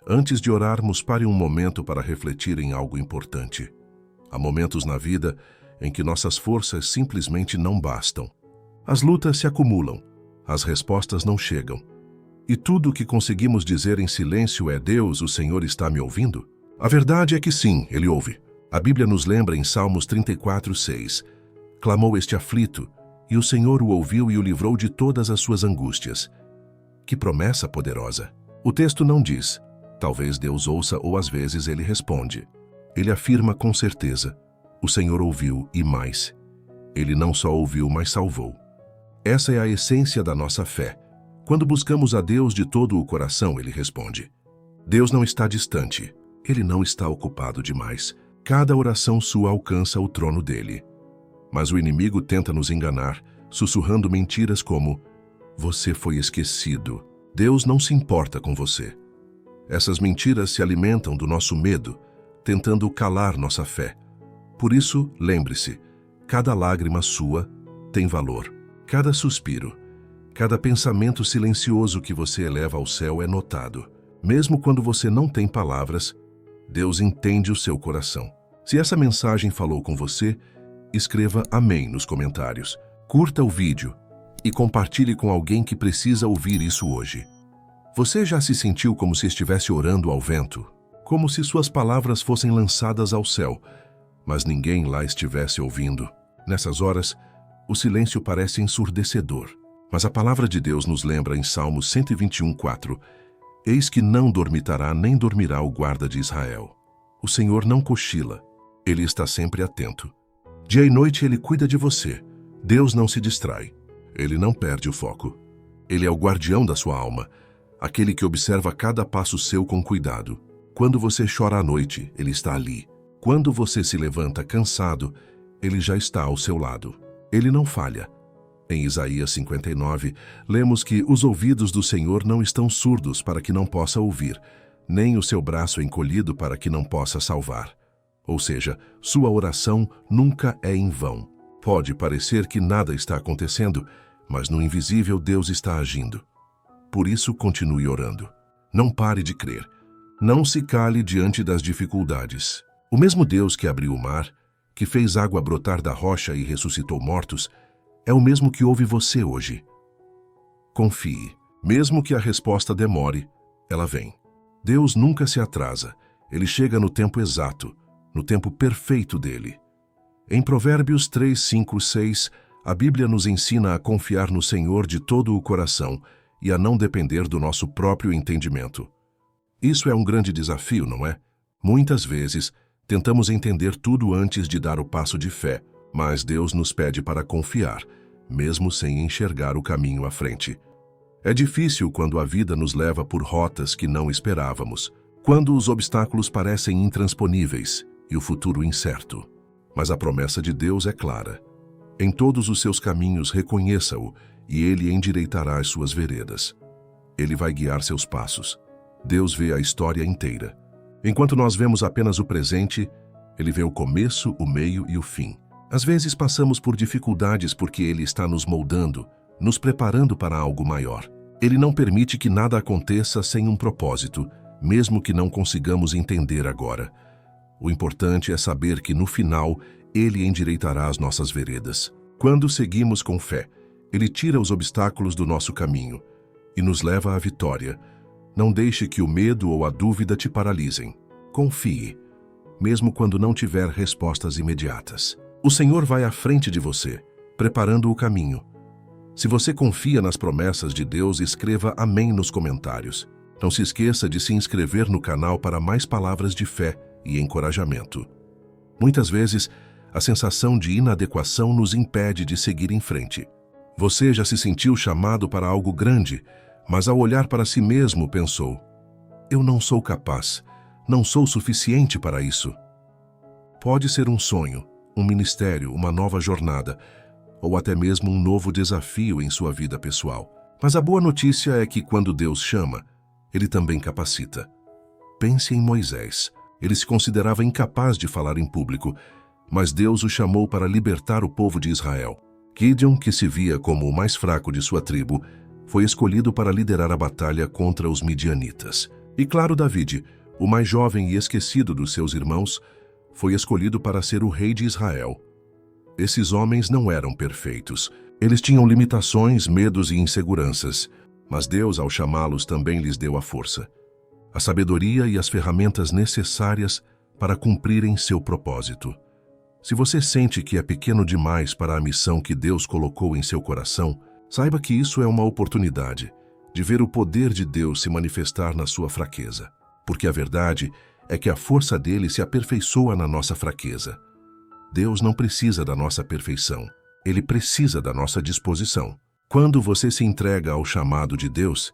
Antes de orarmos, pare um momento para refletir em algo importante. Há momentos na vida em que nossas forças simplesmente não bastam. As lutas se acumulam, as respostas não chegam. E tudo o que conseguimos dizer em silêncio é: Deus, o Senhor está me ouvindo? A verdade é que sim, Ele ouve. A Bíblia nos lembra em Salmos 34:6. Clamou este aflito, e o Senhor o ouviu e o livrou de todas as suas angústias. Que promessa poderosa! O texto não diz: talvez Deus ouça ou às vezes Ele responde. Ele afirma com certeza: o Senhor ouviu e mais. Ele não só ouviu, mas salvou. Essa é a essência da nossa fé. Quando buscamos a Deus de todo o coração, Ele responde. Deus não está distante. Ele não está ocupado demais. Cada oração sua alcança o trono dele. Mas o inimigo tenta nos enganar, sussurrando mentiras como: você foi esquecido. Deus não se importa com você. Essas mentiras se alimentam do nosso medo, tentando calar nossa fé. Por isso, lembre-se, cada lágrima sua tem valor. Cada suspiro, cada pensamento silencioso que você eleva ao céu é notado. Mesmo quando você não tem palavras, Deus entende o seu coração. Se essa mensagem falou com você, escreva amém nos comentários. Curta o vídeo e compartilhe com alguém que precisa ouvir isso hoje. Você já se sentiu como se estivesse orando ao vento? Como se suas palavras fossem lançadas ao céu, mas ninguém lá estivesse ouvindo? Nessas horas, o silêncio parece ensurdecedor. Mas a palavra de Deus nos lembra em Salmos 121:4. Eis que não dormitará nem dormirá o guarda de Israel. O Senhor não cochila. Ele está sempre atento. Dia e noite Ele cuida de você. Deus não se distrai. Ele não perde o foco. Ele é o guardião da sua alma, aquele que observa cada passo seu com cuidado. Quando você chora à noite, Ele está ali. Quando você se levanta cansado, Ele já está ao seu lado. Ele não falha. Em Isaías 59, lemos que os ouvidos do Senhor não estão surdos para que não possa ouvir, nem o seu braço encolhido para que não possa salvar. Ou seja, sua oração nunca é em vão. Pode parecer que nada está acontecendo, mas no invisível Deus está agindo. Por isso, continue orando. Não pare de crer. Não se cale diante das dificuldades. O mesmo Deus que abriu o mar, que fez água brotar da rocha e ressuscitou mortos, é o mesmo que ouve você hoje. Confie. Mesmo que a resposta demore, ela vem. Deus nunca se atrasa. Ele chega no tempo exato, no tempo perfeito dele. Em Provérbios 3, 5, 6, a Bíblia nos ensina a confiar no Senhor de todo o coração e a não depender do nosso próprio entendimento. Isso é um grande desafio, não é? Muitas vezes, tentamos entender tudo antes de dar o passo de fé, mas Deus nos pede para confiar, mesmo sem enxergar o caminho à frente. É difícil quando a vida nos leva por rotas que não esperávamos, quando os obstáculos parecem intransponíveis e o futuro incerto. Mas a promessa de Deus é clara. Em todos os seus caminhos reconheça-o e Ele endireitará as suas veredas. Ele vai guiar seus passos. Deus vê a história inteira. Enquanto nós vemos apenas o presente, Ele vê o começo, o meio e o fim. Às vezes passamos por dificuldades porque Ele está nos moldando, nos preparando para algo maior. Ele não permite que nada aconteça sem um propósito, mesmo que não consigamos entender agora. O importante é saber que no final, Ele endireitará as nossas veredas. Quando seguimos com fé, Ele tira os obstáculos do nosso caminho e nos leva à vitória. Não deixe que o medo ou a dúvida te paralisem. Confie, mesmo quando não tiver respostas imediatas. O Senhor vai à frente de você, preparando o caminho. Se você confia nas promessas de Deus, escreva amém nos comentários. Não se esqueça de se inscrever no canal para mais palavras de fé e encorajamento. Muitas vezes, a sensação de inadequação nos impede de seguir em frente. Você já se sentiu chamado para algo grande, mas ao olhar para si mesmo pensou: eu não sou capaz, não sou suficiente para isso. Pode ser um sonho, um ministério, uma nova jornada, ou até mesmo um novo desafio em sua vida pessoal. Mas a boa notícia é que quando Deus chama, Ele também capacita. Pense em Moisés. Ele se considerava incapaz de falar em público, mas Deus o chamou para libertar o povo de Israel. Gideon, que se via como o mais fraco de sua tribo, foi escolhido para liderar a batalha contra os midianitas. E claro, David, o mais jovem e esquecido dos seus irmãos, foi escolhido para ser o rei de Israel. Esses homens não eram perfeitos. Eles tinham limitações, medos e inseguranças, mas Deus, ao chamá-los, também lhes deu a força, a sabedoria e as ferramentas necessárias para cumprirem seu propósito. Se você sente que é pequeno demais para a missão que Deus colocou em seu coração, saiba que isso é uma oportunidade de ver o poder de Deus se manifestar na sua fraqueza, porque a verdade é que a força dele se aperfeiçoa na nossa fraqueza. Deus não precisa da nossa perfeição, ele precisa da nossa disposição. Quando você se entrega ao chamado de Deus,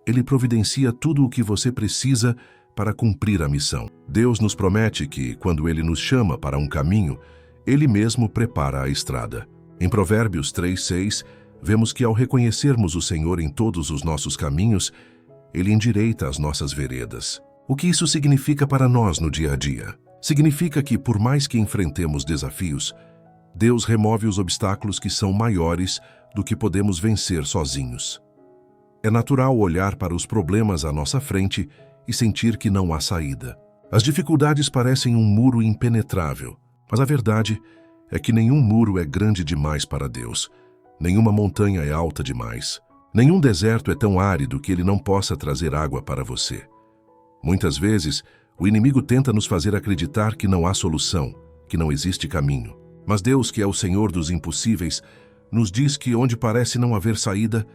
ele providencia tudo o que você precisa para cumprir a missão. Deus nos promete que, quando ele nos chama para um caminho, ele mesmo prepara a estrada. Em Provérbios 3:6, vemos que ao reconhecermos o Senhor em todos os nossos caminhos, ele endireita as nossas veredas. O que isso significa para nós no dia a dia? Significa que, por mais que enfrentemos desafios, Deus remove os obstáculos que são maiores do que podemos vencer sozinhos. É natural olhar para os problemas à nossa frente e sentir que não há saída. As dificuldades parecem um muro impenetrável, mas a verdade é que nenhum muro é grande demais para Deus. Nenhuma montanha é alta demais. Nenhum deserto é tão árido que ele não possa trazer água para você. Muitas vezes, o inimigo tenta nos fazer acreditar que não há solução, que não existe caminho. Mas Deus, que é o Senhor dos impossíveis, nos diz que onde parece não haver saída,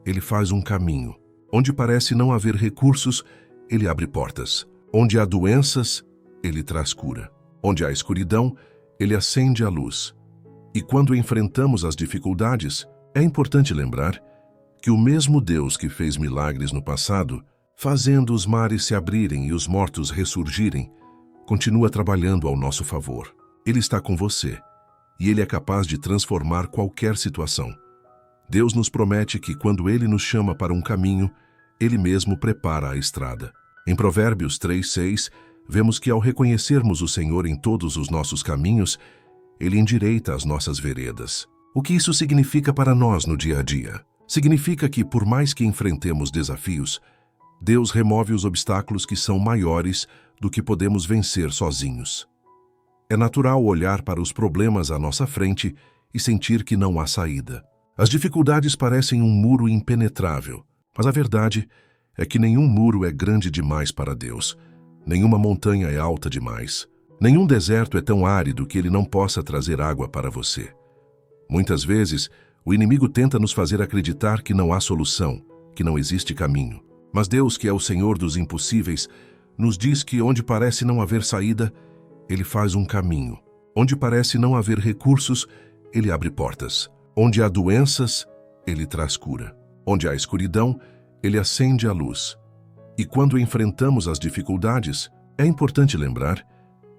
ele faz um caminho. Onde parece não haver recursos, ele abre portas. Onde há doenças, ele traz cura. Onde há escuridão, ele acende a luz. E quando enfrentamos as dificuldades, é importante lembrar que o mesmo Deus que fez milagres no passado, fazendo os mares se abrirem e os mortos ressurgirem, continua trabalhando ao nosso favor. Ele está com você, e ele é capaz de transformar qualquer situação. Deus nos promete que, quando ele nos chama para um caminho, ele mesmo prepara a estrada. Em Provérbios 3:6, vemos que ao reconhecermos o Senhor em todos os nossos caminhos, ele endireita as nossas veredas. O que isso significa para nós no dia a dia? Significa que, por mais que enfrentemos desafios, Deus remove os obstáculos que são maiores do que podemos vencer sozinhos. É natural olhar para os problemas à nossa frente e sentir que não há saída. As dificuldades parecem um muro impenetrável, mas a verdade é que nenhum muro é grande demais para Deus. Nenhuma montanha é alta demais. Nenhum deserto é tão árido que ele não possa trazer água para você. Muitas vezes, o inimigo tenta nos fazer acreditar que não há solução, que não existe caminho. Mas Deus, que é o Senhor dos impossíveis, nos diz que onde parece não haver saída, ele faz um caminho. Onde parece não haver recursos, ele abre portas. Onde há doenças, ele traz cura. Onde há escuridão, ele acende a luz. E quando enfrentamos as dificuldades, é importante lembrar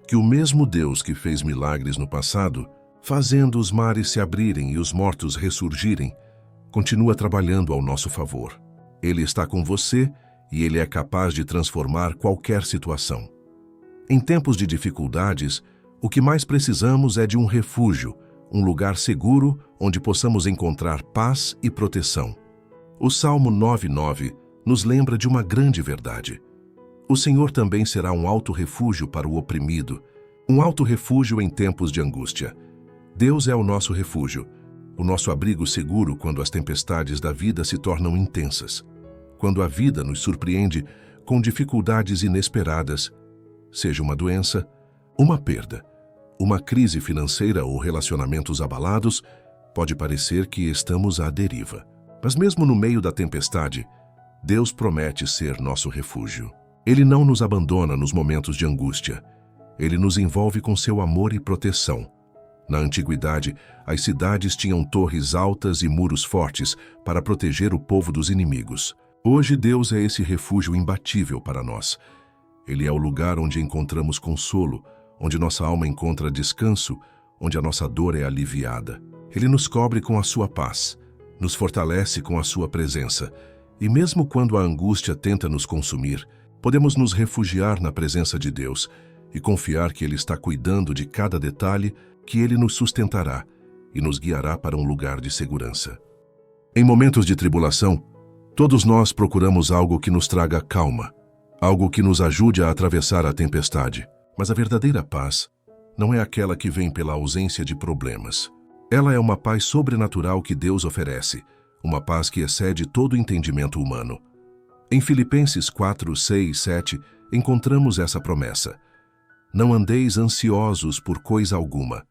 que o mesmo Deus que fez milagres no passado, fazendo os mares se abrirem e os mortos ressurgirem, continua trabalhando ao nosso favor. Ele está com você e ele é capaz de transformar qualquer situação. Em tempos de dificuldades, o que mais precisamos é de um refúgio, um lugar seguro onde possamos encontrar paz e proteção. O Salmo 9:9 nos lembra de uma grande verdade. O Senhor também será um alto refúgio para o oprimido, um alto refúgio em tempos de angústia. Deus é o nosso refúgio, o nosso abrigo seguro quando as tempestades da vida se tornam intensas, quando a vida nos surpreende com dificuldades inesperadas, seja uma doença, uma perda, uma crise financeira ou relacionamentos abalados, pode parecer que estamos à deriva. Mas mesmo no meio da tempestade, Deus promete ser nosso refúgio. Ele não nos abandona nos momentos de angústia. Ele nos envolve com seu amor e proteção. Na antiguidade, as cidades tinham torres altas e muros fortes para proteger o povo dos inimigos. Hoje, Deus é esse refúgio imbatível para nós. Ele é o lugar onde encontramos consolo, onde nossa alma encontra descanso, onde a nossa dor é aliviada. Ele nos cobre com a sua paz, nos fortalece com a sua presença. E mesmo quando a angústia tenta nos consumir, podemos nos refugiar na presença de Deus e confiar que Ele está cuidando de cada detalhe, que Ele nos sustentará e nos guiará para um lugar de segurança. Em momentos de tribulação, todos nós procuramos algo que nos traga calma, algo que nos ajude a atravessar a tempestade. Mas a verdadeira paz não é aquela que vem pela ausência de problemas. Ela é uma paz sobrenatural que Deus oferece, uma paz que excede todo o entendimento humano. Em Filipenses 4, 6 e 7, encontramos essa promessa. Não andeis ansiosos por coisa alguma.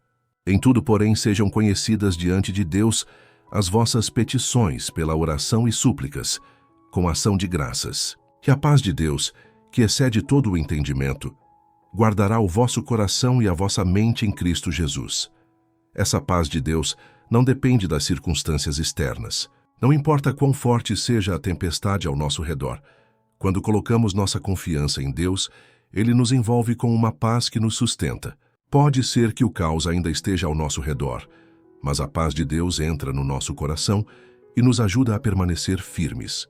Em tudo, porém, sejam conhecidas diante de Deus as vossas petições pela oração e súplicas, com ação de graças. Que a paz de Deus, que excede todo o entendimento, guardará o vosso coração e a vossa mente em Cristo Jesus. Essa paz de Deus não depende das circunstâncias externas. Não importa quão forte seja a tempestade ao nosso redor. Quando colocamos nossa confiança em Deus, Ele nos envolve com uma paz que nos sustenta. Pode ser que o caos ainda esteja ao nosso redor, mas a paz de Deus entra no nosso coração e nos ajuda a permanecer firmes.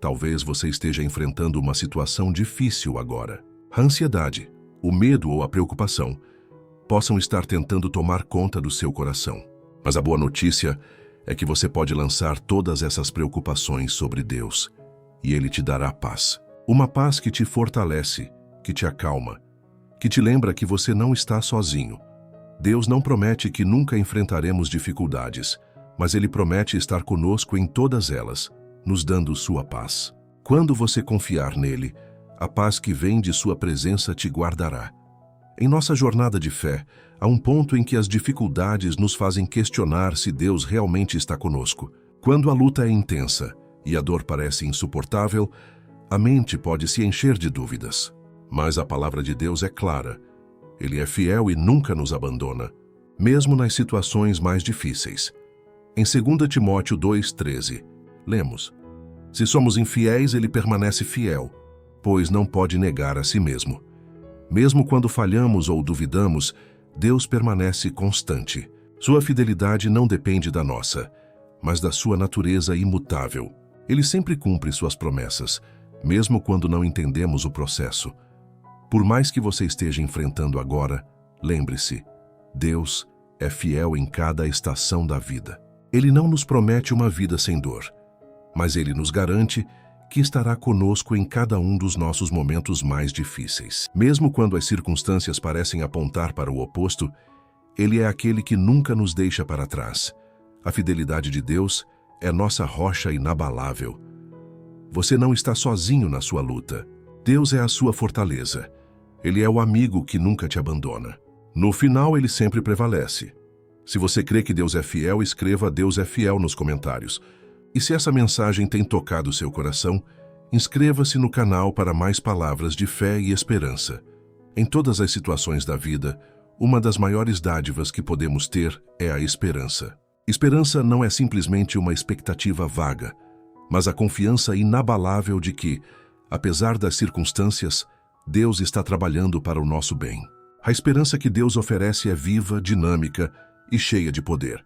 Talvez você esteja enfrentando uma situação difícil agora. A ansiedade, o medo ou a preocupação possam estar tentando tomar conta do seu coração. Mas a boa notícia é que você pode lançar todas essas preocupações sobre Deus e Ele te dará paz. Uma paz que te fortalece, que te acalma, que te lembra que você não está sozinho. Deus não promete que nunca enfrentaremos dificuldades, mas Ele promete estar conosco em todas elas, nos dando sua paz. Quando você confiar nele, a paz que vem de sua presença te guardará. Em nossa jornada de fé, há um ponto em que as dificuldades nos fazem questionar se Deus realmente está conosco. Quando a luta é intensa e a dor parece insuportável, a mente pode se encher de dúvidas. Mas a palavra de Deus é clara. Ele é fiel e nunca nos abandona, mesmo nas situações mais difíceis. Em 2 Timóteo 2,13, lemos: Se somos infiéis, ele permanece fiel, pois não pode negar a si mesmo. Mesmo quando falhamos ou duvidamos, Deus permanece constante. Sua fidelidade não depende da nossa, mas da sua natureza imutável. Ele sempre cumpre suas promessas, mesmo quando não entendemos o processo. Por mais que você esteja enfrentando agora, lembre-se, Deus é fiel em cada estação da vida. Ele não nos promete uma vida sem dor, mas Ele nos garante que estará conosco em cada um dos nossos momentos mais difíceis. Mesmo quando as circunstâncias parecem apontar para o oposto, Ele é aquele que nunca nos deixa para trás. A fidelidade de Deus é nossa rocha inabalável. Você não está sozinho na sua luta. Deus é a sua fortaleza. Ele é o amigo que nunca te abandona. No final, Ele sempre prevalece. Se você crê que Deus é fiel, escreva "Deus é fiel" nos comentários. E se essa mensagem tem tocado seu coração, inscreva-se no canal para mais palavras de fé e esperança. Em todas as situações da vida, uma das maiores dádivas que podemos ter é a esperança. Esperança não é simplesmente uma expectativa vaga, mas a confiança inabalável de que, apesar das circunstâncias, Deus está trabalhando para o nosso bem. A esperança que Deus oferece é viva, dinâmica e cheia de poder.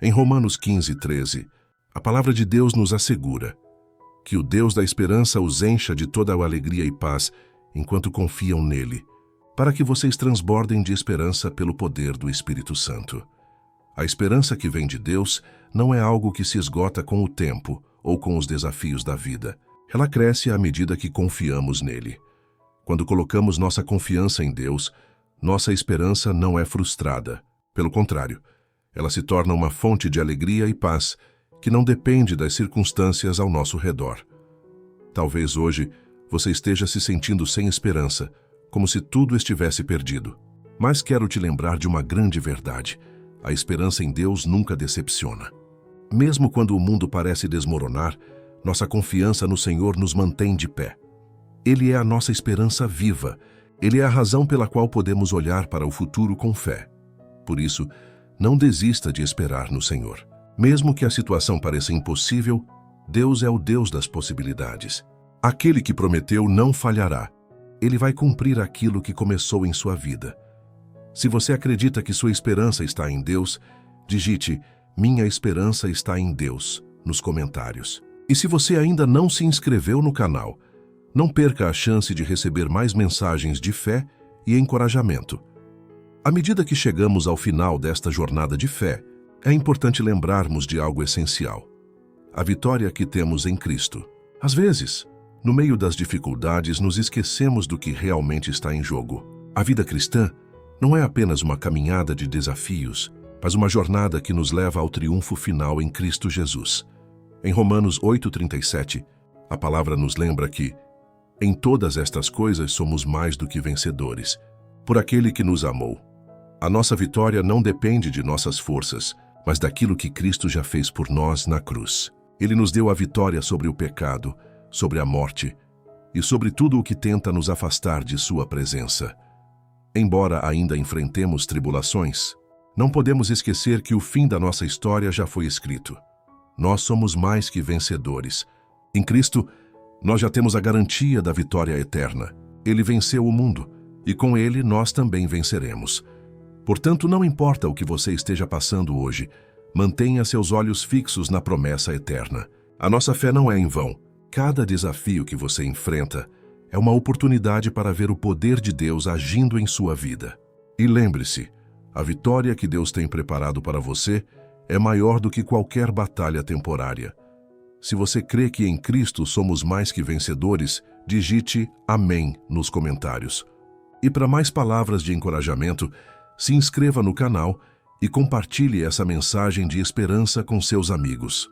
Em Romanos 15:13, a palavra de Deus nos assegura que o Deus da esperança os encha de toda a alegria e paz enquanto confiam nele, para que vocês transbordem de esperança pelo poder do Espírito Santo. A esperança que vem de Deus não é algo que se esgota com o tempo ou com os desafios da vida. Ela cresce à medida que confiamos nele. Quando colocamos nossa confiança em Deus, nossa esperança não é frustrada. Pelo contrário, ela se torna uma fonte de alegria e paz que não depende das circunstâncias ao nosso redor. Talvez hoje você esteja se sentindo sem esperança, como se tudo estivesse perdido. Mas quero te lembrar de uma grande verdade: a esperança em Deus nunca decepciona. Mesmo quando o mundo parece desmoronar, nossa confiança no Senhor nos mantém de pé. Ele é a nossa esperança viva. Ele é a razão pela qual podemos olhar para o futuro com fé. Por isso, não desista de esperar no Senhor. Mesmo que a situação pareça impossível, Deus é o Deus das possibilidades. Aquele que prometeu não falhará. Ele vai cumprir aquilo que começou em sua vida. Se você acredita que sua esperança está em Deus, digite "Minha esperança está em Deus" nos comentários. E se você ainda não se inscreveu no canal, não perca a chance de receber mais mensagens de fé e encorajamento. À medida que chegamos ao final desta jornada de fé, é importante lembrarmos de algo essencial: a vitória que temos em Cristo. Às vezes, No meio das dificuldades, nos esquecemos do que realmente está em jogo. A vida cristã não é apenas uma caminhada de desafios, mas uma jornada que nos leva ao triunfo final em Cristo Jesus. Em Romanos 8,37, a palavra nos lembra que em todas estas coisas somos mais do que vencedores, por aquele que nos amou. A nossa vitória não depende de nossas forças, mas daquilo que Cristo já fez por nós na cruz. Ele nos deu a vitória sobre o pecado, sobre a morte e sobre tudo o que tenta nos afastar de sua presença. Embora ainda enfrentemos tribulações, não podemos esquecer que o fim da nossa história já foi escrito. Nós somos mais que vencedores. Em Cristo, nós já temos a garantia da vitória eterna. Ele venceu o mundo, e com ele nós também venceremos. Portanto, não importa o que você esteja passando hoje, mantenha seus olhos fixos na promessa eterna. A nossa fé não é em vão. Cada desafio que você enfrenta é uma oportunidade para ver o poder de Deus agindo em sua vida. E lembre-se, a vitória que Deus tem preparado para você é maior do que qualquer batalha temporária. Se você crê que em Cristo somos mais que vencedores, digite Amém nos comentários. E para mais palavras de encorajamento, se inscreva no canal e compartilhe essa mensagem de esperança com seus amigos.